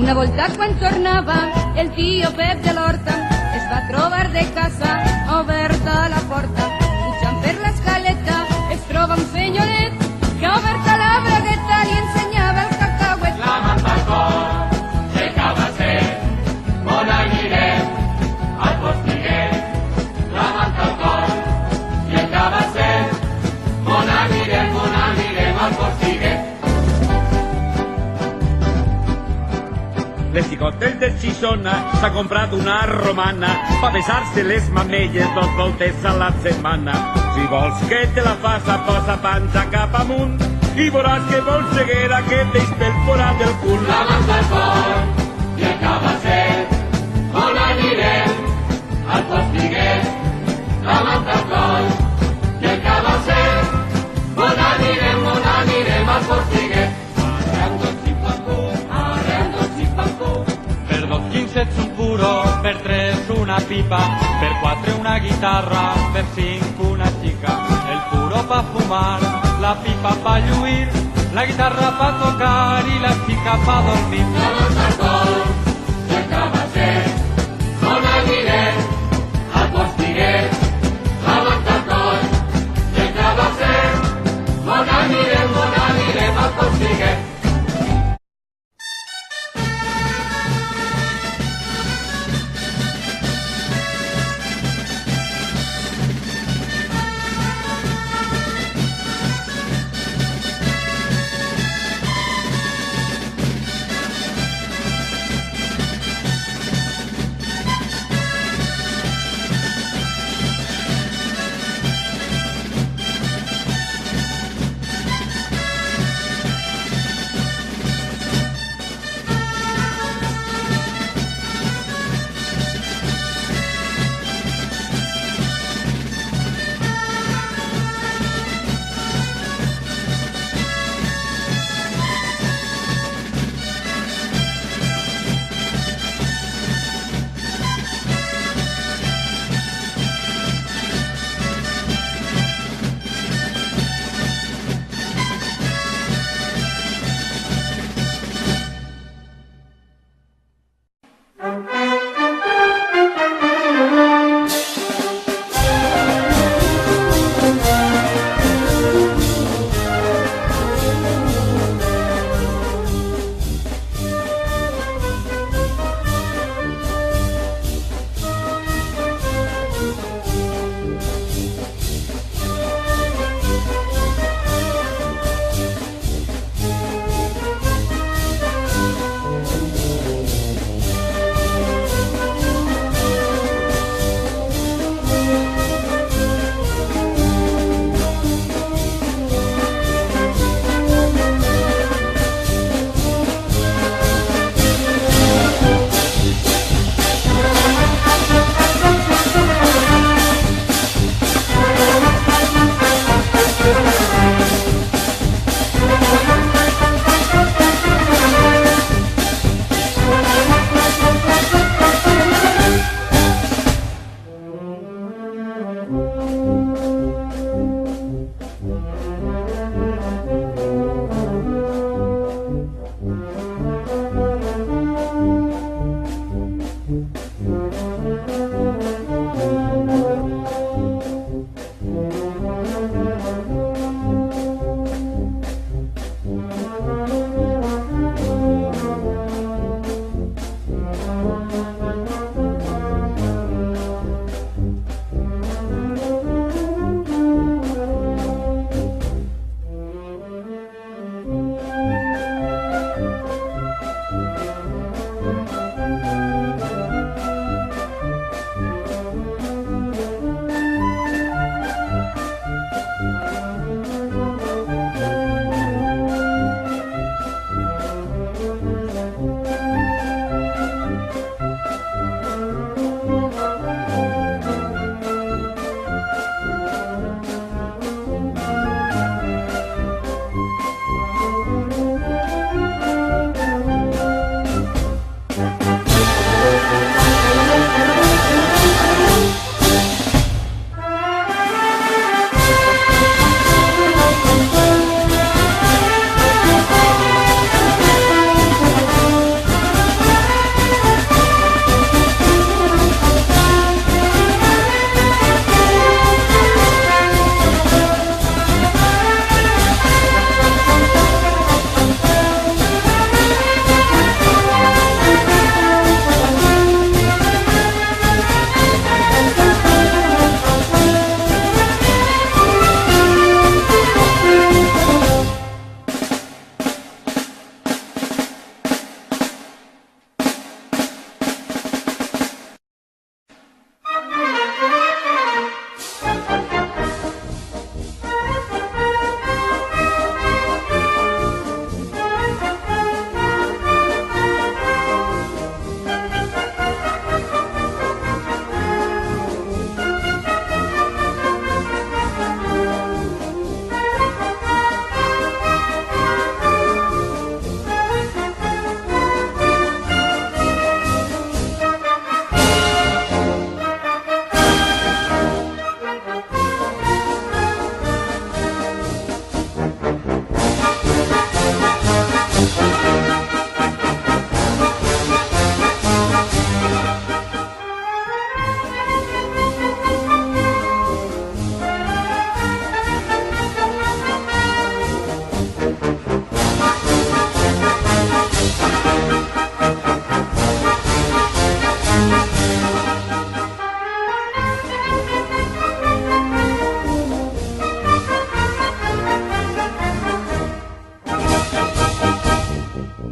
Una volta quan tornava el tio Pep de l'Horta es va trobar de casa oberta la porta. Pujant per l'escaleta es troba un senyoret que ha oberta la bragueta li ensenyava el cacauet. La manta al cor, el cabasset, on anirem? Al Postiguet. La manta al cor i el cabasset, on anirem al Postiguet. Les xicotes de Xixona s'ha comprat una romana pa besar-se les mamelles 2 voltes a la setmana. Si vols que te la faça, posa panxa cap amunt i veuràs que vols ceguera que et deix pel forat del cul. La manta al cor i el cabasset, on anirem? Al Postiguet. La manta al cor i el cabasset, on anirem al Postiguet. Per 2,15 ets un puro, per 3 una pipa, per 4 una guitarra, per 5 una xica. El puro pa fumar, la pipa pa lluir, la guitarra pa tocar i la xica pa dormir. La manta al cor i el cabasset, on anirem? Al Postiguet. La manta al cor i el cabasset, on anirem al Postiguet.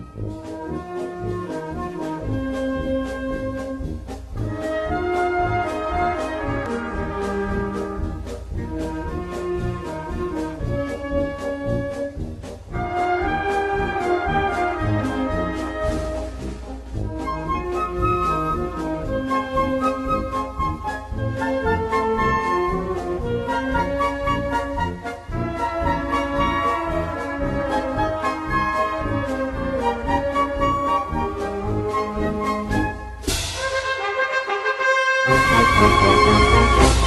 Thank you.